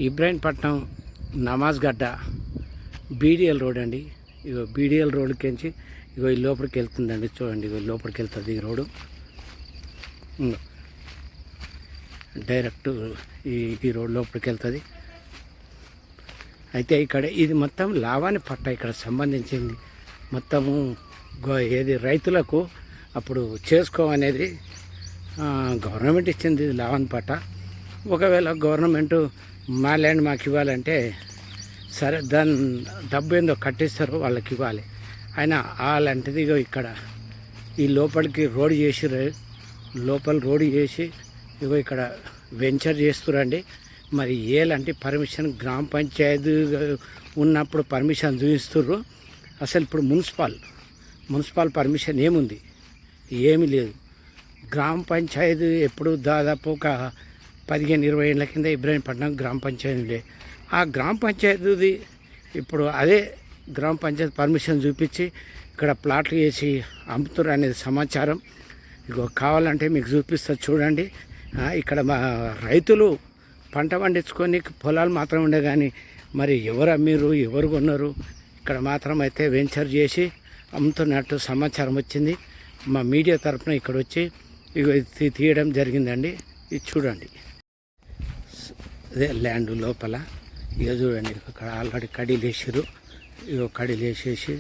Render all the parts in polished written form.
ఇబ్రాహీంపట్నం నమాజ్ గడ్డ BDL road అండి. ఇగో BDL రోడ్కించి ఇగో ఈ లోపలికి వెళ్తుందండి. చూడండి, ఇగో లోపలికి వెళ్తుంది ఈ రోడ్డు. డైరెక్ట్ ఈ రోడ్ లోపలికి వెళ్తుంది. అయితే ఇక్కడ ఇది మొత్తం లావాణి పట్ట ఇక్కడ సంబంధించింది. మొత్తము ఏది రైతులకు అప్పుడు చేసుకోవనేది గవర్నమెంట్ ఇచ్చింది. ఇది లావాణి పట్ట. ఒకవేళ గవర్నమెంటు మా ల్యాండ్ మాకు ఇవ్వాలంటే సరే, దాని డబ్బు ఏందో కట్టిస్తారు, వాళ్ళకి ఇవ్వాలి. అయినా అలాంటిది ఇగో ఇక్కడ ఈ లోపలికి రోడ్ చేసి లోపల రోడ్ చేసి ఇగో ఇక్కడ వెంచర్ చేస్తురండి. మరి ఏలాంటి పర్మిషన్ గ్రామ పంచాయతీ ఉన్నప్పుడు పర్మిషన్ చూపిస్తుర్రు. అసలు ఇప్పుడు మున్సిపల్ పర్మిషన్ ఏముంది? ఏమీ లేదు. గ్రామ పంచాయతీ ఎప్పుడు దాదాపు ఒక 15-20 ఏళ్ళ కింద ఇబ్రాహీంపట్నం గ్రామ పంచాయతీ. ఆ గ్రామ పంచాయతీది ఇప్పుడు అదే గ్రామ పంచాయతీ పర్మిషన్ చూపించి ఇక్కడ ప్లాట్లు వేసి అమ్ముతున్నారు అనేది సమాచారం. ఇగో కావాలంటే మీకు చూపిస్తా చూడండి. ఇక్కడ మా రైతులు పంట పండించుకొని పొలాలు మాత్రం ఉండే, కానీ మరి ఎవరు అమ్మిరు, ఎవరు కొన్నారు, ఇక్కడ మాత్రం అయితే వెంచర్ చేసి అమ్ముతున్నట్టు సమాచారం వచ్చింది. మా మీడియా తరఫున ఇక్కడ వచ్చి ఇగో తీయడం జరిగిందండి. ఇది చూడండి, అదే ల్యాండ్ లోపల. ఇక చూడండి, ఇక్కడ ఆల్రెడీ కడీలు వేసారు. ఇగో కడీలు వేసేసి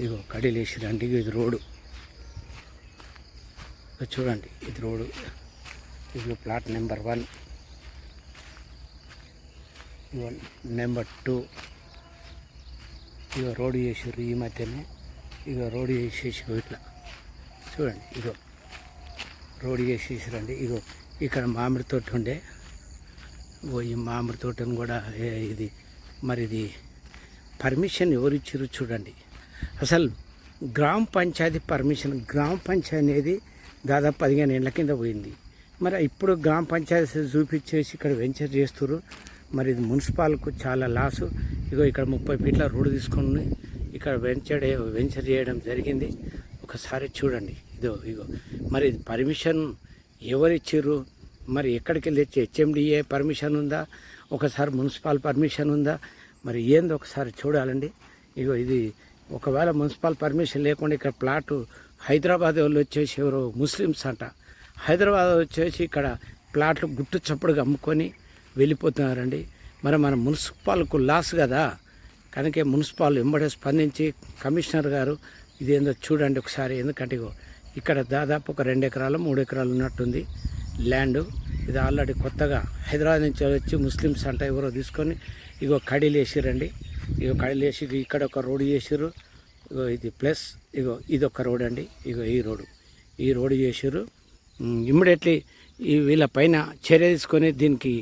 ఇగో కడీలు వేసారండి. ఇది రోడ్డు చూడండి, ఇది రోడ్డు. ఇది ప్లాట్ నెంబర్ 1, ఇగో నెంబర్ 2. ఇగో రోడ్డు చేసారు ఈ మధ్యనే. ఇగో రోడ్డు చేసేసి ఇట్లా చూడండి, ఇగో రోడ్డు చేసేసారండి. ఇగో ఇక్కడ మామిడి తోట ఉండే, ఈ మామిడి తోటను కూడా ఇది మరి ఇది పర్మిషన్ ఎవరు ఇచ్చారు చూడండి. అసలు గ్రామ పంచాయతీ పర్మిషన్, గ్రామ పంచాయతీ అనేది దాదాపు 15 ఏళ్ళ కింద పోయింది. మరి ఇప్పుడు గ్రామ పంచాయతీ చూపించేసి ఇక్కడ వెంచర్ చేస్తున్నారు. మరి ఇది మున్సిపాల్కు చాలా లాసు. ఇగో ఇక్కడ 30 ఫీట్ల రోడ్డు తీసుకొని ఇక్కడ వెంచర్ చేయడం జరిగింది. ఒకసారి చూడండి, ఇగో మరి ఇది పర్మిషన్ ఎవరు ఇచ్చారు? మరి ఎక్కడికి వెళ్ళి హెచ్ఎండిఏ పర్మిషన్ ఉందా, ఒకసారి మున్సిపల్ పర్మిషన్ ఉందా, మరి ఏందో ఒకసారి చూడాలండి. ఇగో ఇది ఒకవేళ మున్సిపల్ పర్మిషన్ లేకుండా ఇక్కడ ప్లాటు హైదరాబాద్ వాళ్ళు వచ్చేసి ఎవరో ముస్లిమ్స్ అంట, హైదరాబాద్ వచ్చేసి ఇక్కడ ప్లాట్లు గుట్టు చప్పుడుగా అమ్ముకొని వెళ్ళిపోతున్నారండి. మరి మన మున్సిపాల్కు లాస్ కదా, కనుక మున్సిపాల్ వెంబడే స్పందించి కమిషనర్ గారు ఇదేందో చూడండి ఒకసారి. ఎందుకంటే ఇగో ఇక్కడ దాదాపు ఒక 2 ఎకరాలు 3 ఎకరాలు ఉన్నట్టుంది ల్యాండ్. ఇది ఆల్రెడీ కొత్తగా హైదరాబాద్ నుంచి వచ్చి ముస్లిమ్స్ అంట ఎవరో తీసుకొని ఇగో కడీలు వేసిరండి. ఇగో కడీలు వేసి ఇక్కడ ఒక రోడ్డు చేసిర్రు. ఇగో ఇది ప్లస్ ఇగో ఇది ఒక రోడ్ అండి. ఇగో ఈ రోడ్డు చేసిర్రు. ఇమ్మీడియట్లీ వీళ్ళ పైన చర్య తీసుకొని దీనికి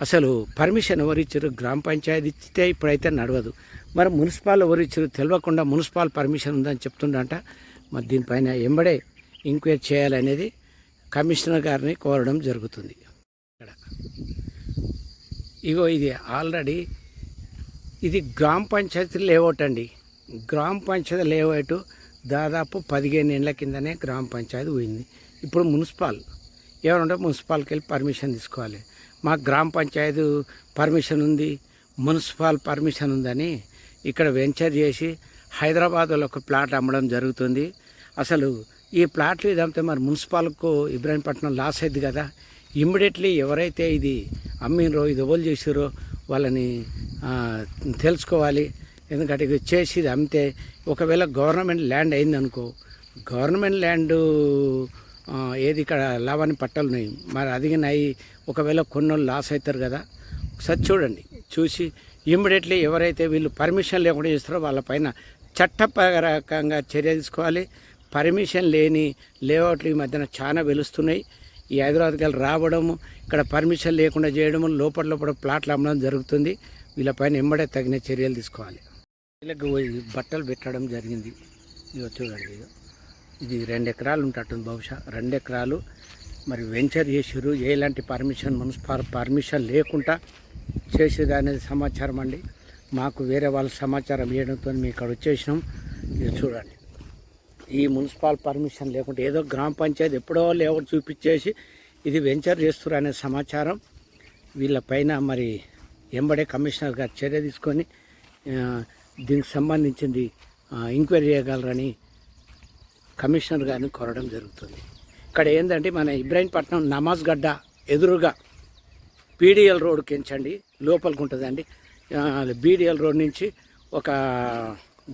అసలు పర్మిషన్ ఎవరు ఇచ్చారు? గ్రామ పంచాయతీ ఇస్తే ఇప్పుడైతే నడవదు. మరి మున్సిపాల్ ఎవరు ఇచ్చారు తెలియకుండా మున్సిపల్ పర్మిషన్ ఉందని చెప్తుండంట. మరి దీనిపైన ఎంబడే ఎంక్వైరీ చేయాలనేది కమిషనర్ గారిని కోరడం జరుగుతుంది. ఇక్కడ ఇగో ఇది ఆల్రెడీ ఇది గ్రామ పంచాయతీ లేఅవుట్ అండి. గ్రామ పంచాయతీ లేఅవుట్ దాదాపు 15 ఏళ్ళ కిందనే గ్రామ పంచాయతీ పోయింది. ఇప్పుడు మున్సిపాల్ ఎవరుంటే మున్సిపాల్కి వెళ్ళి పర్మిషన్ తీసుకోవాలి. మాకు గ్రామ పంచాయతీ పర్మిషన్ ఉంది, మున్సిపల్ పర్మిషన్ ఉందని ఇక్కడ వెంచర్ చేసి హైదరాబాద్లో ఒక ప్లాట్ అమ్మడం జరుగుతుంది. అసలు ఈ ప్లాట్లు ఇదంతా మరి మున్సిపాల్కు ఇబ్రాహీంపట్నం లాస్ అయింది కదా. ఇమ్మీడియట్లీ ఎవరైతే ఇది అమ్మినరో, ఇది ఎవరు చేసారో వాళ్ళని తెలుసుకోవాలి. ఎందుకంటే ఇది చేసి ఇది అమ్మితే ఒకవేళ గవర్నమెంట్ ల్యాండ్ అయిందనుకో, గవర్నమెంట్ ల్యాండ్ ఏది ఇక్కడ లావాణి పట్టాలు ఉన్నాయి, మరి అదిగినాయి ఒకవేళ కొన్నోళ్ళు లాస్ అవుతారు కదా. ఒకసారి చూడండి, చూసి ఇమ్మీడియట్లీ ఎవరైతే వీళ్ళు పర్మిషన్ లేకుండా చేస్తారో వాళ్ళపైన చట్టపరంగా చర్య తీసుకోవాలి. పర్మిషన్ లేని లేఅవుట్లు ఈ మధ్యన చాలా వెలుస్తున్నాయి. ఈ హైదరాబాద్కి వెళ్ళి రావడము, ఇక్కడ పర్మిషన్ లేకుండా చేయడము, లోపల ప్లాట్లు అమ్మడం జరుగుతుంది. వీళ్ళపైన ఎంబడే తగిన చర్యలు తీసుకోవాలి. వీళ్ళకి బట్టలు పెట్టడం జరిగింది. ఇగో చూడండి, ఇది 2 ఎకరాలు ఉంటట్టుంది, బహుశా 2 ఎకరాలు. మరి వెంచర్ చేసారు. ఎలాంటి పర్మిషన్ మున్సిపల్ పర్మిషన్ లేకుండా చేసేది అనేది సమాచారం అండి. మాకు వేరే వాళ్ళ సమాచారం ఇవ్వడంతో మేము ఇక్కడ వచ్చేసినాం. ఇది చూడండి, ఈ మున్సిపల్ పర్మిషన్ లేకుండా ఏదో గ్రామ పంచాయతీ ఎప్పుడో లేఅవుట్ చూపించేసి ఇది వెంచర్ చేస్తున్నారు అనే సమాచారం. వీళ్ళపైన మరి ఎంబడే కమిషనర్ గారు చర్య తీసుకొని దీనికి సంబంధించింది ఎంక్వైరీ చేయగలరని కమిషనర్ గారిని కోరడం జరుగుతుంది. ఇక్కడ ఏంటంటే మన ఇబ్రాహీంపట్నం నమాజ్ గడ్డ ఎదురుగా బీడిఎల్ రోడ్డుకి ఎంచండి లోపలికి ఉంటుందండి. బీడిఎల్ రోడ్ నుంచి ఒక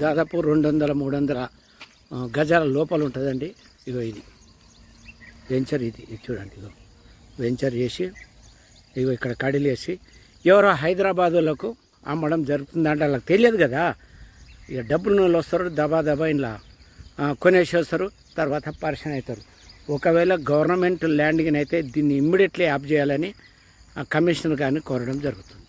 దాదాపు 200-300 గజాల లోపల ఉంటుందండి. ఇగో ఇది వెంచర్, ఇది చూడండి. ఇగో వెంచర్ చేసి ఇగో ఇక్కడ కడీలు వేసి ఎవరో హైదరాబాదులకు అమ్మడం జరుగుతుందంటే వాళ్ళకి తెలియదు కదా. ఇక డబ్బులు నూనెలు వస్తారు, దబా ఇలా కొనేసి వస్తారు, తర్వాత పరిచయం అవుతారు. ఒకవేళ గవర్నమెంట్ ల్యాండ్కి అయితే దీన్ని ఇమ్మీడియట్లీ ఆప్ చేయాలని కమిషనర్ గారిని కోరడం జరుగుతుంది.